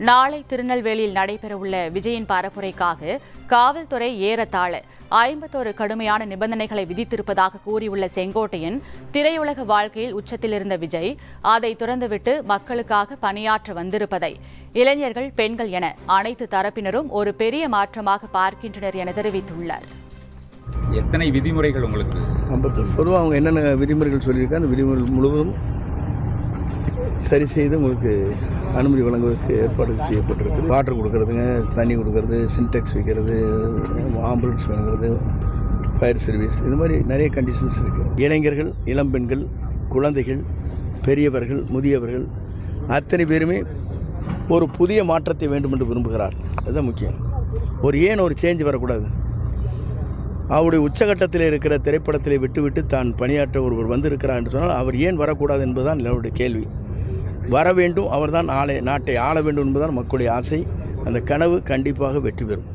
நாளை திருநெல்வேலியில் நடைபெறவுள்ள விஜயின் பரப்புரைக்காக காவல்துறை ஏறத்தாழ 51 கடுமையான நிபந்தனைகளை விதித்திருப்பதாக கூறியுள்ள செங்கோட்டையன், திரையுலக வாழ்க்கையில் உச்சத்தில் இருந்த விஜய் அதை துறந்துவிட்டு மக்களுக்காக பணியாற்ற வந்திருப்பதை இளைஞர்கள், பெண்கள் என அனைத்து தரப்பினரும் ஒரு பெரிய மாற்றமாக பார்க்கின்றனர் என தெரிவித்துள்ளார். எத்தனை விதிமுறைகள் உங்களுக்கு? 51. பொதுவாக அவங்க என்னென்ன விதிமுறைகள் சொல்லியிருக்காங்க, அந்த விதிமுறைகள் முழுவதும் சரி செய்து உங்களுக்கு அனுமதி வழங்குவதற்கு ஏற்பாடுகள் செய்யப்பட்டிருக்கு. வாட்டர் கொடுக்கறதுங்க, தண்ணி கொடுக்கறது, சின்டெக்ஸ் வைக்கிறது, ஆம்புலன்ஸ் வழங்குறது, ஃபயர் சர்வீஸ், இது மாதிரி நிறைய கண்டிஷன்ஸ் இருக்குது. இளைஞர்கள், இளம்பெண்கள், குழந்தைகள், பெரியவர்கள், முதியவர்கள் அத்தனை பேருமே ஒரு புதிய மாற்றத்தை வேண்டும் என்று விரும்புகிறார். அதுதான் முக்கியம். ஏன் ஒரு சேஞ்ச் வரக்கூடாது? அவருடைய உச்சகட்டத்தில் இருக்கிற திரைப்படத்தில் விட்டுவிட்டு தான் பணியாற்ற ஒருவர் வந்திருக்கிறார் என்று சொன்னால் அவர் ஏன் வரக்கூடாது என்பதுதான் அவருடைய கேள்வி. வர வேண்டும், அவர்தான் நாட்டை ஆள வேண்டும் என்பதுதான் மக்களுடைய ஆசை. அந்த கனவு கண்டிப்பாக வெற்றி பெறும்.